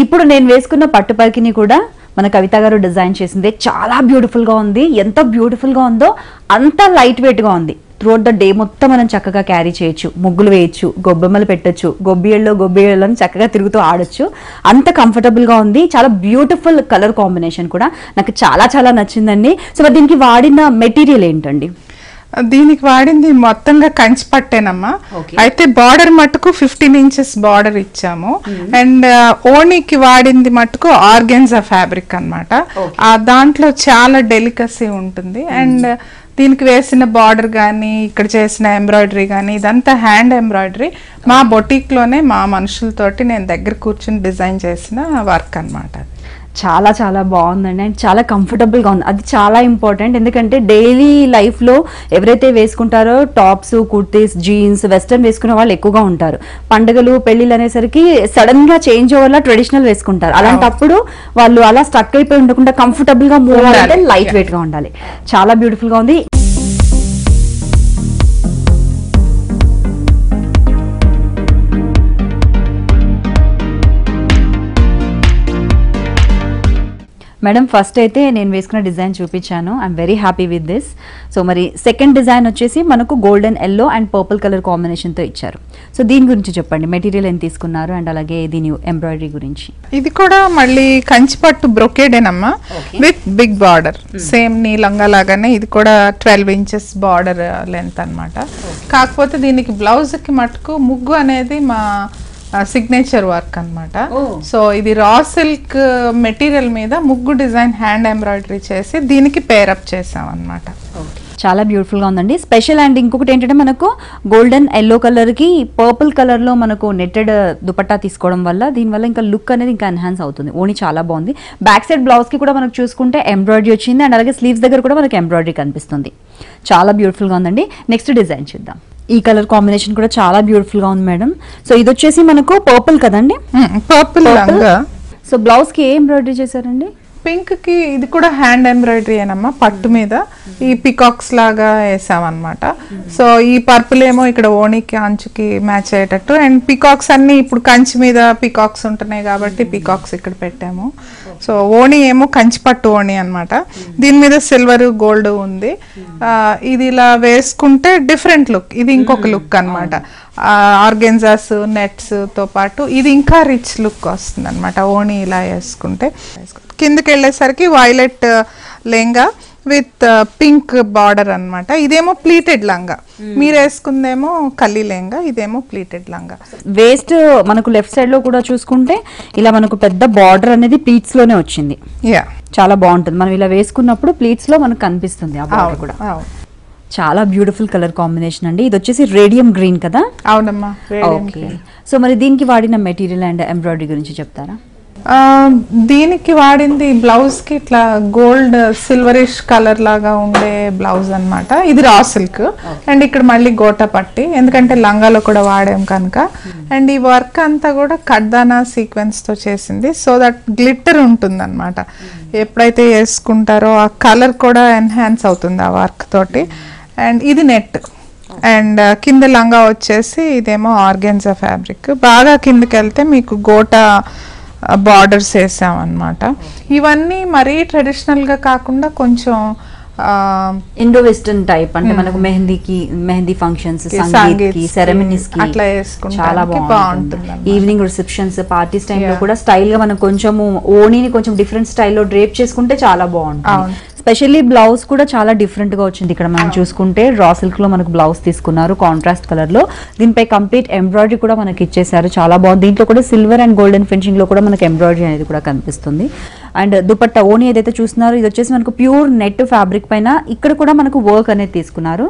ఇప్పుడు నేను వేసుకున్న పట్టు పరికిని కూడా మన కవిత గారు డిజైన్ చేసింది. చాలా బ్యూటిఫుల్ గా ఉంది. ఎంత బ్యూటిఫుల్ గా ఉందో అంత లైట్ వెయిట్ గా ఉంది. త్రూఅవుట్ ద డే మొత్తం మనం చక్కగా క్యారీ చేయొచ్చు, ముగ్గులు వేయచ్చు, గొబ్బెమ్మలు పెట్టచ్చు, గొబ్బిళ్ళలో చక్కగా తిరుగుతూ ఆడొచ్చు. అంత కంఫర్టబుల్ గా ఉంది. చాలా బ్యూటిఫుల్ కలర్ కాంబినేషన్ కూడా నాకు చాలా చాలా నచ్చిందండి. సో మరి దీనికి వాడిన మెటీరియల్ ఏంటండి? దీనికి వాడింది మొత్తంగా కంచి పట్టేనమ్మా. అయితే బార్డర్ మట్టుకు 15 ఇంచెస్ బార్డర్ ఇచ్చాము. అండ్ ఓణికి వాడింది మట్టుకు ఆర్గెన్జా ఫ్యాబ్రిక్ అన్నమాట. దాంట్లో చాలా డెలికసీ ఉంటుంది. అండ్ దీనికి వేసిన బార్డర్ కానీ ఇక్కడ చేసిన ఎంబ్రాయిడరీ కానీ ఇదంతా హ్యాండ్ ఎంబ్రాయిడరీ మా బొటిక్ లోనే మా మనుషులతోటి నేను దగ్గర కూర్చుని డిజైన్ చేసిన వర్క్ అన్నమాట. చాలా చాలా బాగుందండి. అండ్ చాలా కంఫర్టబుల్గా ఉంది. అది చాలా ఇంపార్టెంట్. ఎందుకంటే డైలీ లైఫ్లో ఎవరైతే వేసుకుంటారో టాప్స్, కుర్తీస్, జీన్స్, వెస్టర్న్ వేసుకునే వాళ్ళు ఎక్కువగా ఉంటారు. పండుగలు, పెళ్లిళ్ళు అనేసరికి సడన్గా చేంజ్ ఓవర్లా ట్రెడిషనల్ వేసుకుంటారు. అలాంటప్పుడు వాళ్ళు అలా స్టక్ అయిపోయి ఉండకుండా కంఫర్టబుల్గా మూవ్ అవ్వాలంటే లైట్ వెయిట్గా ఉండాలి. చాలా బ్యూటిఫుల్గా ఉంది. మేడం ఫస్ట్ అయితే నేను వేసుకున్న డిజైన్ చూపించాను. I'm very happy with this. So మరి సెకండ్ డిజైన్ వచ్చేసి మనకు golden yellow and purple colour కాంబినేషన్తో ఇచ్చారు. సో దీని గురించి చెప్పండి. మెటీరియల్ ఎంత తీసుకున్నారు అండ్ అలాగే దీని ఎంబ్రాయిడరీ గురించి. ఇది కూడా మళ్ళీ కంచిపట్టు బ్రొకేడేనమ్మా విత్ బిగ్ బార్డర్. సేమ్ నీ లంగా లాగానే ఇది కూడా 12 ఇంచెస్ బార్డర్ లెంత్ అన్నమాట. కాకపోతే దీనికి బ్లౌజ్ కి మటుకు ముగ్గు అనేది మా సిగ్నేచర్ వర్క్ అన్నమాట. సో ఇది రా సిల్క్ మెటీరియల్ మీద ముగ్గు డిజైన్ హ్యాండ్ ఎంబ్రాయిడరీ చేసి దీనికి పేరప్ చేసాం అన్నమాట. చాలా బ్యూటిఫుల్ గా ఉందండి. స్పెషల్ అండ్ ఇంకొకటి ఏంటంటే మనకు గోల్డెన్ ఎల్లో కలర్ కి పర్పుల్ కలర్ లో మనకు నెట్టెడ్ దుపట్టా తీసుకోవడం వల్ల దీనివల్ల ఇంకా లుక్ అనేది ఇంకా ఎన్హాన్స్ అవుతుంది. ఓణి చాలా బాగుంది. బ్యాక్ సైడ్ బ్లౌజ్ కి కూడా మనకు చూసుకుంటే ఎంబ్రాయిడరీ వచ్చింది అండ్ అలాగే స్లీవ్స్ దగ్గర కూడా మనకి ఎంబ్రాయిడరీ కనిపిస్తుంది. చాలా బ్యూటిఫుల్ గా ఉందండి. నెక్స్ట్ డిజైన్ చూద్దాం. ఈ కలర్ కాంబినేషన్ కూడా చాలా బ్యూటిఫుల్ గా ఉంది మేడం. సో ఇది వచ్చేసి మనకు పర్పుల్ కదండి? పర్పుల్. సో బ్లౌజ్ కి ఏ ఎంబ్రాయిడరీ చేశారండి? పింక్ కి ఇది కూడా హ్యాండ్ ఎంబ్రాయిడరీ ఏనమ్మా. పట్టు మీద ఈ పికాక్స్ లాగా వేసామన్నమాట. సో ఈ పర్పుల్ ఏమో ఇక్కడ ఓణికి అంచుకి మ్యాచ్ అయ్యేటట్టు అండ్ పికాక్స్ అన్ని ఇప్పుడు కంచి మీద పికాక్స్ ఉంటున్నాయి కాబట్టి పికాక్స్ ఇక్కడ పెట్టాము. సో ఓణి ఏమో కంచి పట్టు ఓణి అన్నమాట. దీని మీద సిల్వర్ గోల్డ్ ఉంది. ఇది ఇలా వేసుకుంటే డిఫరెంట్ లుక్. ఇది ఇంకొక లుక్ అన్నమాట. ఆర్గెన్జాస్ నెట్స్ తో పాటు ఇది ఇంకా రిచ్ లుక్ వస్తుంది అనమాట. ఓణి ఇలా వేసుకుంటే కిందకి వెళ్ళేసరికి violet lehenga with pink border అన్నమాట. ఇదేమో ప్లీటెడ్ లంగా, మీరు వేసుకుందేమో కల్లి లెంగా, ఇదేమో ప్లీటెడ్ లంగా. వేస్ట్ మనకు లెఫ్ట్ సైడ్ లో కూడా చూసుకుంటే ఇలా మనకు పెద్ద బార్డర్ అనేది ప్లీట్స్ లోనే వచ్చింది. చాలా బాగుంటుంది. మనం ఇలా వేసుకున్నప్పుడు ప్లీట్స్ లో మనకు కనిపిస్తుంది ఆ బార్డర్ కూడా. చాలా బ్యూటిఫుల్ కలర్ కాంబినేషన్ అండి. ఇది వచ్చేసి రేడియం గ్రీన్ కదా? అవునమ్మా. ఓకే. సో మరి దీనికి వాడిన మెటీరియల్ అండ్ ఎంబ్రాయిడరీ గురించి చెప్తారా? దీనికి వాడింది బ్లౌజ్ కి ఇట్లా గోల్డ్ సిల్వరిష్ కలర్ లాగా ఉండే బ్లౌజ్ అన్నమాట. ఇది రా సిల్క్ అండ్ ఇక్కడ మళ్ళీ గోటా పట్టి, ఎందుకంటే లంగాలో కూడా వాడాం కనుక. అండ్ ఈ వర్క్ అంతా కూడా కడ్దానా సీక్వెన్స్ తో చేసింది. సో దట్ గ్లిట్టర్ ఉంటుంది అనమాట. ఎప్పుడైతే వేసుకుంటారో ఆ కలర్ కూడా ఎన్హాన్స్ అవుతుంది ఆ వర్క్ తోటి. అండ్ ఇది నెట్ అండ్ కింద లంగా వచ్చేసి ఇదేమో ఆర్గెన్జా ఫ్యాబ్రిక్. బాగా కిందకి వెళ్తే మీకు గోటా బార్డర్స్ వేసాం అన్నమాట. ఇవన్నీ మరీ ట్రెడిషనల్ గా కాకుండా కొంచెం ఇండో వెస్టర్న్ టైప్, అంటే మనకు మెహందీ ఫంక్షన్స్, సంగీత్కి, సెరమనీస్ కి అట్లా వేసుకుంటే చాలా బాగుంటుంది. ఈవినింగ్ రిసెప్షన్స్, పార్టీస్ టైంలో కూడా స్టైల్ గా మనం కొంచెము ఓణిని కొంచెం డిఫరెంట్ స్టైల్లో డ్రేప్ చేసుకుంటే చాలా బాగుంటుంది. స్పెషల్లీ బ్లౌజ్ కూడా చాలా డిఫరెంట్ గా వచ్చింది. ఇక్కడ మనం చూసుకుంటే రా సిల్క్ లో మనకు బ్లౌజ్ తీసుకున్నారు కాంట్రాస్ట్ కలర్ లో. దీనిపై కంప్లీట్ ఎంబ్రాయిడరీ కూడా మనకి ఇచ్చేసారు. చాలా బాగుంది. దీంట్లో కూడా సిల్వర్ అండ్ గోల్డెన్ ఫినిషింగ్ లో కూడా మనకి ఎంబ్రాయిడరీ అనేది కూడా కనిపిస్తుంది. అండ్ దుపట్టా ఓణి ఏదైతే చూస్తున్నారో ఇది వచ్చేసి మనకు ప్యూర్ నెట్ ఫ్యాబ్రిక్ పైన ఇక్కడ కూడా మనకు వర్క్ అనేది తీసుకున్నారు.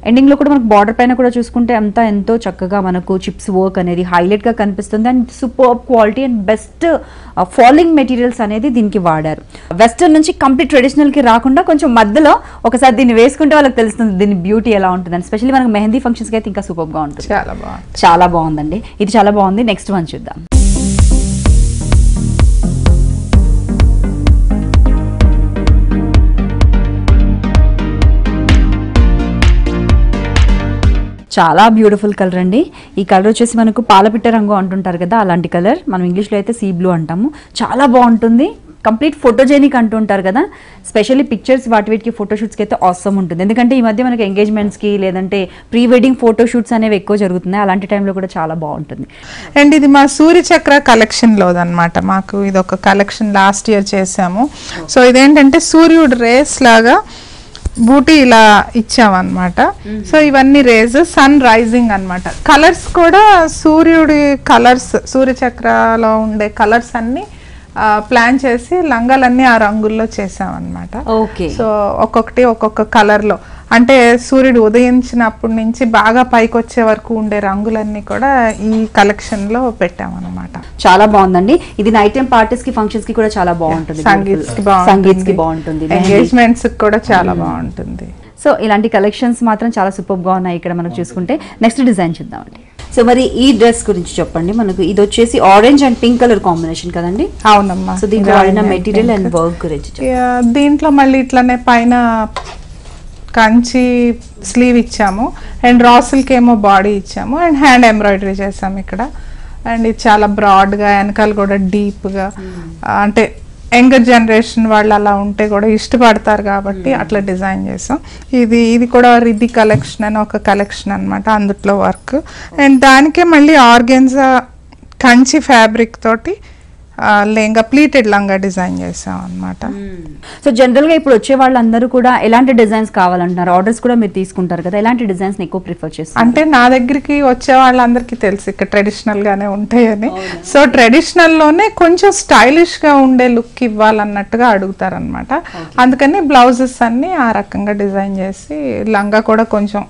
ఎండింగ్ లో కూడా మనకు బార్డర్ పైన కూడా చూసుకుంటే అంతా ఎంతో చక్కగా మనకు చిప్స్ వర్క్ అనేది హైలైట్ గా కనిపిస్తుంది. And super quality and best falling materials అనేది దీనికి వాడారు. వెస్టర్న్ నుంచి కంప్లీట్ ట్రెడిషనల్ కి రాకుండా కొంచెం మధ్యలో ఒకసారి దీన్ని వేసుకుంటే వాళ్ళకి తెలుస్తుంది దీని బ్యూటీ ఎలా ఉంటుంది. అండ్ స్పెషల్లీ మనకు మెహందీ ఫంక్షన్స్ కి అయితే ఇంకా సూపర్ గా ఉంటుంది. చాలా బాగుందండి. ఇది చాలా బాగుంది. నెక్స్ట్ వన్ చూద్దాం. చాలా బ్యూటిఫుల్ కలర్ అండి. ఈ కలర్ వచ్చేసి మనకు పాలపిట్ట రంగు అంటుంటారు కదా, అలాంటి కలర్. మనం ఇంగ్లీష్లో అయితే సీ బ్లూ అంటాము. చాలా బాగుంటుంది, కంప్లీట్ ఫోటోజెనిక్ అంటుంటారు కదా. స్పెషల్లీ పిక్చర్స్ వీటికి ఫోటోషూట్స్కి అయితే ఆసమ్ ఉంటుంది. ఎందుకంటే ఈ మధ్య మనకి ఎంగేజ్మెంట్స్కి లేదంటే ప్రీ వెడ్డింగ్ ఫోటోషూట్స్ అనేవి ఎక్కువ జరుగుతున్నాయి. అలాంటి టైంలో కూడా చాలా బాగుంటుంది. అండ్ ఇది మా సూర్యచక్ర కలెక్షన్లోదన్నమాట. మాకు ఇది ఒక కలెక్షన్ లాస్ట్ ఇయర్ చేసాము. సో ఇదేంటంటే సూర్యుడు రేస్ లాగా బూటీ ఇలా ఇచ్చామన్నమాట. సో ఇవన్నీ రేజ్ సన్ రైజింగ్ అన్నమాట. కలర్స్ కూడా సూర్యుడి కలర్స్, సూర్యచక్రలో ఉండే కలర్స్ అన్ని ప్లాన్ చేసి లంగాలన్నీ ఆ రంగుల్లో చేసామన్నమాట. ఓకే. సో ఒక్కొక్కటి ఒక్కొక్క కలర్లో, అంటే సూర్యుడు ఉదయించినప్పటి నుంచి బాగా పైకి వచ్చే వరకు ఉండే రంగులన్నీ కూడా ఈ కలెక్షన్ లో పెట్టామన్నమాట. చాలా బాగుందండి. ఇది నైట్ టైం పార్టీస్ కి, ఫంక్షన్స్ కి కూడా చాలా బాగుంటుంది. సంగీత్స్ కి బాగుంటుంది, ఎంగేజ్మెంట్స్ కి కూడా చాలా బాగుంటుంది. సో ఇలాంటి కలెక్షన్స్ మాత్రం చాలా సూపర్ గా ఉన్నాయి ఇక్కడ మనం చూసుకుంటే. నెక్స్ట్ డిజైన్ చూద్దామండి. సో మరి ఈ డ్రెస్ గురించి చెప్పండి. మనకు ఇది వచ్చేసి orange and pink colour combination కదండి? అవునమ్మా. సో దీంట్లో వాడిన మెటీరియల్ అండ్ వర్క్ గురించి. దీంట్లో మళ్ళీ ఇట్లానే పైన కంచి స్లీవ్ ఇచ్చాము, అండ్ రాసులకి ఏమో బాడీ ఇచ్చాము, అండ్ హ్యాండ్ ఎంబ్రాయిడరీ చేసాము ఇక్కడ. అండ్ ఇది చాలా బ్రాడ్గా, వెనకాల కూడా డీప్గా, అంటే యంగర్ జనరేషన్ వాళ్ళు అలా ఉంటే కూడా ఇష్టపడతారు కాబట్టి అట్లా డిజైన్ చేసాం. ఇది కూడా రిద్ధి కలెక్షన్ అని ఒక కలెక్షన్ అనమాట, అందుట్లో వర్క్. అండ్ దానికే మళ్ళీ ఆర్గెన్జా కంచి ఫ్యాబ్రిక్ తోటి లెంగా ప్లీటెడ్ లంగా డిజైన్ చేసాం అనమాట. సో జనరల్ గా ఇప్పుడు వచ్చే వాళ్ళందరూ కూడా ఎలాంటి డిజైన్స్ కావాలంటున్నారు? ఆర్డర్స్ కూడా మీరు తీసుకుంటారు కదా, ఎలాంటి డిజైన్స్ ఎక్కువ ప్రిఫర్ చేస్తారు? అంటే నా దగ్గరికి వచ్చే వాళ్ళందరికీ తెలుసు ఇక్కడ ట్రెడిషనల్ గానే ఉంటాయని. సో ట్రెడిషనల్ లోనే కొంచెం స్టైలిష్ గా ఉండే లుక్ ఇవ్వాలన్నట్టుగా అడుగుతారనమాట. అందుకని బ్లౌజెస్ అన్ని ఆ రకంగా డిజైన్ చేసి, లంగా కూడా కొంచెం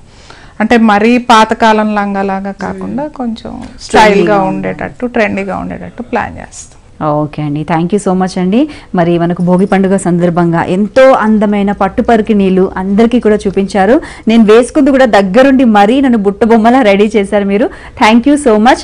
అంటే మరీ పాతకాలం లంగా లాగా కాకుండా కొంచెం స్టైల్ గా ఉండేటట్టు, ట్రెండీగా ఉండేటట్టు ప్లాన్ చేస్తాం. ఓకే అండి, థ్యాంక్ యూ సో మచ్ అండి. మరి మనకు భోగి పండుగ సందర్భంగా ఎంతో అందమైన పట్టుపరికి నీళ్ళు అందరికీ కూడా చూపించారు. నేను వేసుకుంది కూడా దగ్గరుండి మరీ నన్ను బుట్ట బొమ్మలా రెడీ చేశారు మీరు. Thank you so much.